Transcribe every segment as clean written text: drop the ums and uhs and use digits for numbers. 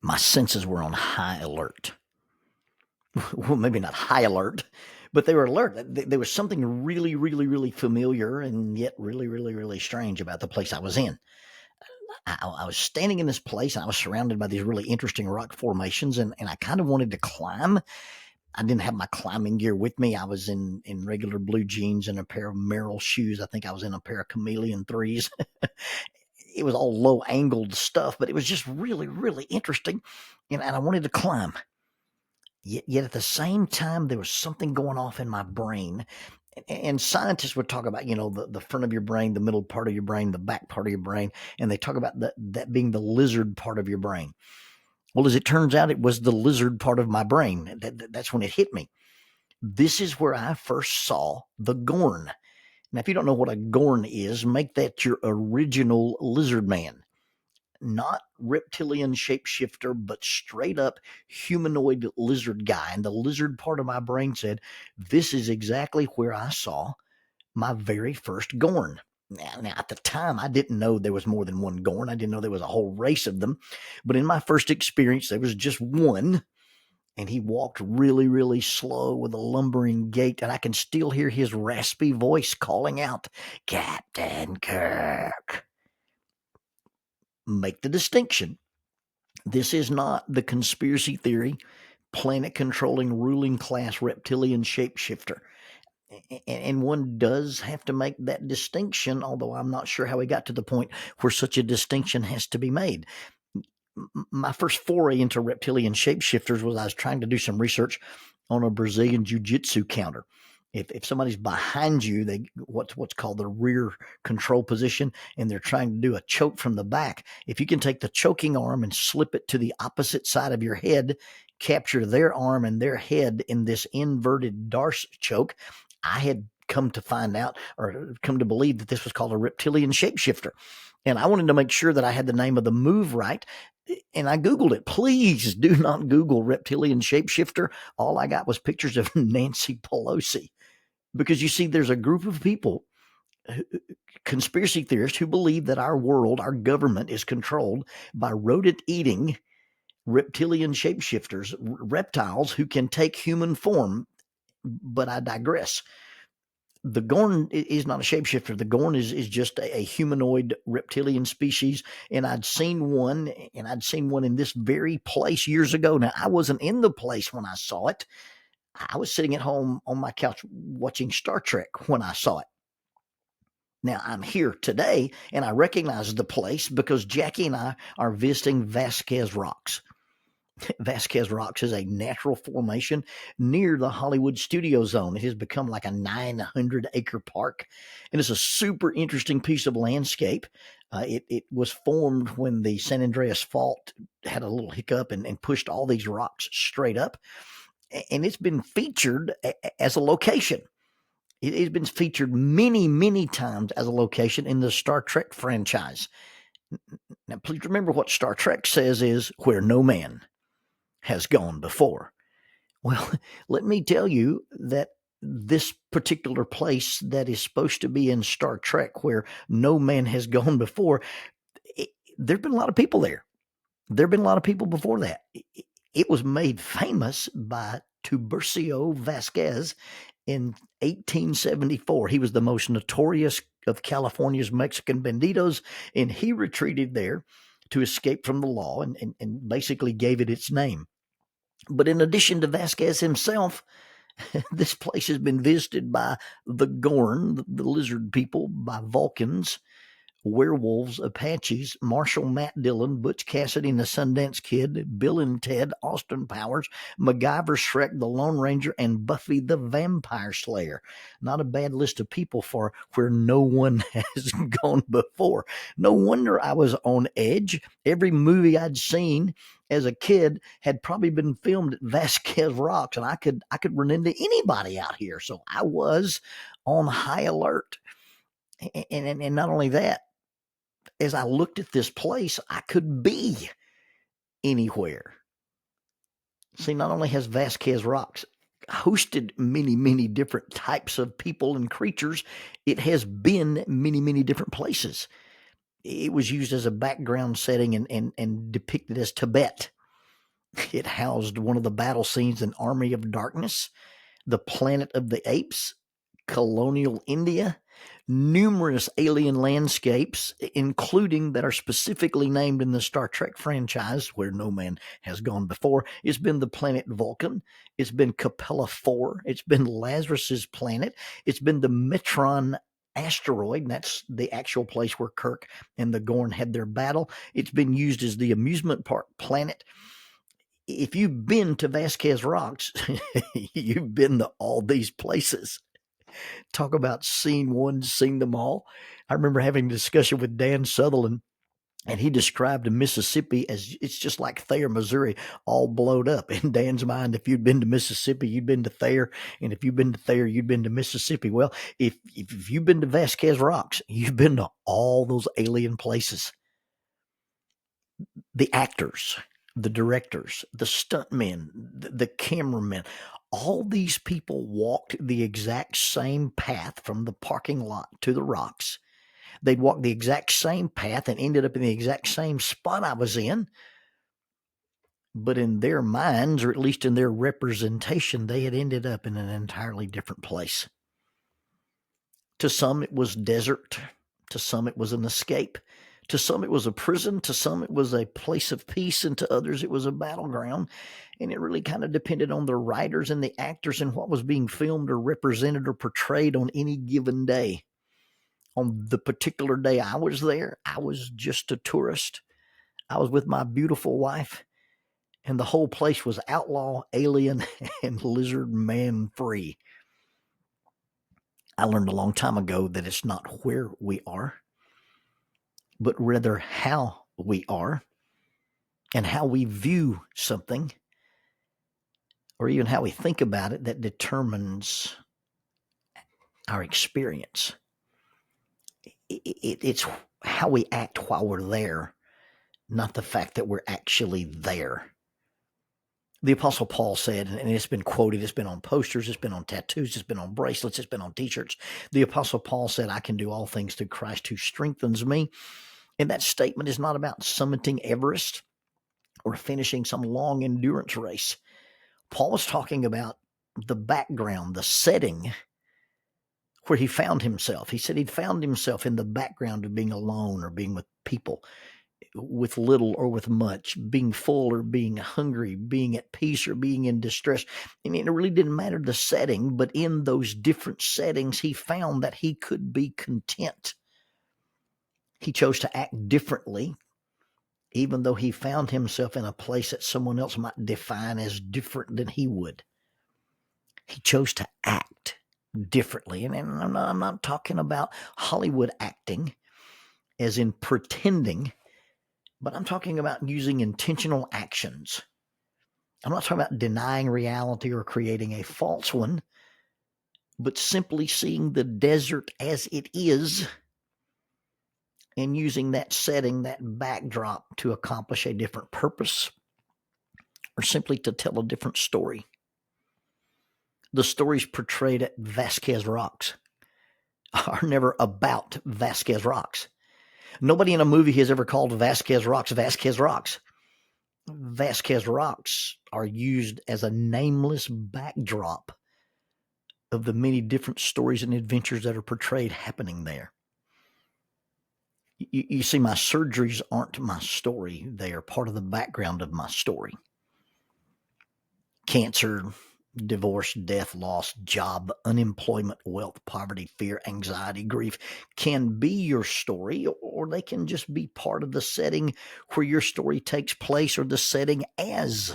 My senses were on high alert. Well, maybe not high alert, but they were alert. There was something really, really, really familiar and yet really, really, really strange about the place I was in. I was standing in this place and I was surrounded by these really interesting rock formations, and I kind of wanted to climb. I didn't have my climbing gear with me. I was in regular blue jeans and a pair of Merrell shoes. I think I was in a pair of Chameleon threes. It was all low angled stuff, but it was just really, really interesting. And I wanted to climb. Yet at the same time, there was something going off in my brain. And scientists would talk about, the front of your brain, the middle part of your brain, the back part of your brain, and they talk about that being the lizard part of your brain. Well, as it turns out, it was the lizard part of my brain. That's when it hit me. This is where I first saw the Gorn. Now, if you don't know what a Gorn is, make that your original lizard man. Not reptilian shapeshifter, but straight up humanoid lizard guy. And the lizard part of my brain said, this is exactly where I saw my very first Gorn. Now, at the time, I didn't know there was more than one Gorn. I didn't know there was a whole race of them. But in my first experience, there was just one. And he walked really, really slow with a lumbering gait. And I can still hear his raspy voice calling out, Captain Kirk. Make the distinction. This is not the conspiracy theory, planet controlling ruling class reptilian shapeshifter. And one does have to make that distinction, although I'm not sure how we got to the point where such a distinction has to be made. My first foray into reptilian shapeshifters was I was trying to do some research on a Brazilian jiu-jitsu counter. If somebody's behind you, they what's called the rear control position, and they're trying to do a choke from the back. If you can take the choking arm and slip it to the opposite side of your head, capture their arm and their head in this inverted Darce choke, I had come to find out or come to believe that this was called a reptilian shapeshifter. And I wanted to make sure that I had the name of the move right. And I Googled it. Please do not Google reptilian shapeshifter. All I got was pictures of Nancy Pelosi. Because you see, there's a group of people, conspiracy theorists, who believe that our world, our government is controlled by rodent-eating reptilian shapeshifters, reptiles who can take human form. But I digress. The Gorn is not a shapeshifter. The Gorn is just a humanoid reptilian species. And I'd seen one in this very place years ago. Now, I wasn't in the place when I saw it. I was sitting at home on my couch watching Star Trek when I saw it. Now, I'm here today, and I recognize the place because Jackie and I are visiting Vasquez Rocks. Vasquez Rocks is a natural formation near the Hollywood Studio Zone. It has become like a 900-acre park, and it's a super interesting piece of landscape. It was formed when the San Andreas Fault had a little hiccup and pushed all these rocks straight up, and it's been featured as a location. It has been featured many, many times as a location in the Star Trek franchise. Now, please remember what Star Trek says is where no man has gone before. Well, let me tell you that this particular place that is supposed to be in Star Trek where no man has gone before, there have been a lot of people there. There have been a lot of people before that. It was made famous by Tiburcio Vasquez in 1874. He was the most notorious of California's Mexican banditos, and he retreated there to escape from the law and basically gave it its name. But in addition to Vasquez himself, this place has been visited by the Gorn, the lizard people, by Vulcans, werewolves, Apaches, Marshall Matt Dillon, Butch Cassidy and the Sundance Kid, Bill and Ted, Austin Powers, MacGyver, Shrek the Lone Ranger, and Buffy the Vampire Slayer. Not a bad list of people for where no one has gone before. No wonder I was on edge. Every movie I'd seen as a kid had probably been filmed at Vasquez Rocks, and I could run into anybody out here. So I was on high alert. And not only that, as I looked at this place, I could be anywhere. See, not only has Vasquez Rocks hosted many, many different types of people and creatures, it has been many, many different places. It was used as a background setting and depicted as Tibet. It housed one of the battle scenes in Army of Darkness, the Planet of the Apes, colonial India, numerous alien landscapes, including that are specifically named in the Star Trek franchise, where no man has gone before. It's been the planet Vulcan. It's been Capella 4. It's been Lazarus's planet. It's been the Metron asteroid, and that's the actual place where Kirk and the Gorn had their battle. It's been used as the amusement park planet. If you've been to Vasquez Rocks, you've been to all these places. Talk about seen one, seen them all. I remember having a discussion with Dan Sutherland, and he described Mississippi as it's just like Thayer, Missouri, all blowed up. In Dan's mind, if you'd been to Mississippi, you'd been to Thayer, and if you'd been to Thayer, you'd been to Mississippi. Well, if you've been to Vasquez Rocks, you've been to all those alien places. The actors, the directors, the stuntmen, the cameramen, all these people walked the exact same path from the parking lot to the rocks. They'd walk the exact same path and ended up in the exact same spot I was in. But in their minds, or at least in their representation, they had ended up in an entirely different place. To some, it was desert. To some, it was an escape. To some, it was a prison. To some, it was a place of peace. And to others, it was a battleground. And it really kind of depended on the writers and the actors and what was being filmed or represented or portrayed on any given day. On the particular day I was there, I was just a tourist. I was with my beautiful wife, and the whole place was outlaw, alien, and lizard man free. I learned a long time ago that it's not where we are, but rather how we are and how we view something, or even how we think about it, that determines our experience. It's how we act while we're there, not the fact that we're actually there. The Apostle Paul said, and it's been quoted, it's been on posters, it's been on tattoos, it's been on bracelets, it's been on t-shirts. The Apostle Paul said, I can do all things through Christ who strengthens me. And that statement is not about summiting Everest or finishing some long endurance race. Paul was talking about the background, the setting where he found himself. He said he'd found himself in the background of being alone or being with people, with little or with much, being full or being hungry, being at peace or being in distress. I mean, it really didn't matter the setting, but in those different settings, he found that he could be content. He chose to act differently, even though he found himself in a place that someone else might define as different than he would. He chose to act differently. And I'm not talking about Hollywood acting, as in pretending, but I'm talking about using intentional actions. I'm not talking about denying reality or creating a false one, but simply seeing the desert as it is and using that setting, that backdrop, to accomplish a different purpose or simply to tell a different story. The stories portrayed at Vasquez Rocks are never about Vasquez Rocks. Nobody in a movie has ever called Vasquez Rocks Vasquez Rocks. Vasquez Rocks are used as a nameless backdrop of the many different stories and adventures that are portrayed happening there. You see, my surgeries aren't my story. They are part of the background of my story. Cancer, divorce, death, loss, job, unemployment, wealth, poverty, fear, anxiety, grief can be your story, or they can just be part of the setting where your story takes place, or the setting as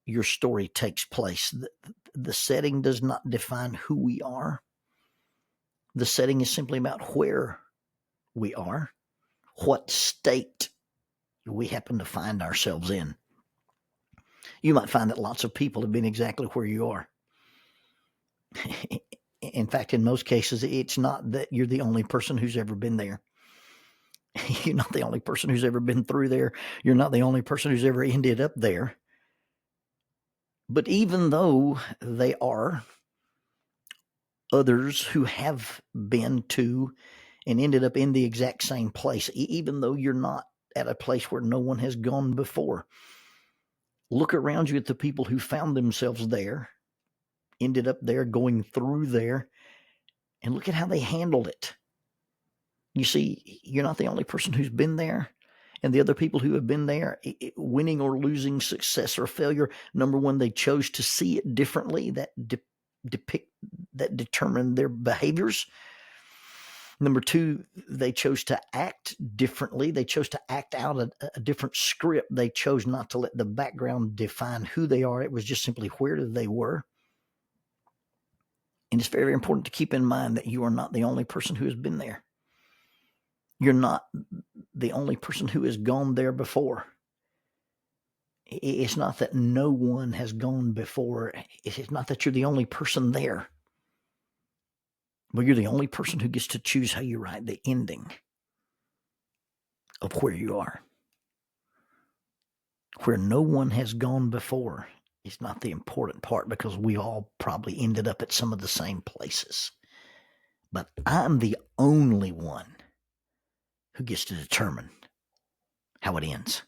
your story takes place. The setting does not define who we are. The setting is simply about where we are, what state we happen to find ourselves in. You might find that lots of people have been exactly where you are. In fact, in most cases, it's not that you're the only person who's ever been there. You're not the only person who's ever been through there. You're not the only person who's ever ended up there. But even though they are others who have been to and ended up in the exact same place, even though you're not at a place where no one has gone before, Look around you at the people who found themselves there, ended up there, going through there, and look at how they handled it. You see, you're not the only person who's been there. And the other people who have been there, winning or losing, success or failure, number one, they chose to see it differently. That determined their behaviors. Number two, they chose to act differently. They chose to act out a different script. They chose not to let the background define who they are. It was just simply where they were. And it's very, very important to keep in mind that you are not the only person who has been there. You're not the only person who has gone there before. It's not that no one has gone before. It's not that you're the only person there. But you're the only person who gets to choose how you write the ending of where you are. Where no one has gone before is not the important part, because we all probably ended up at some of the same places. But I'm the only one who gets to determine how it ends.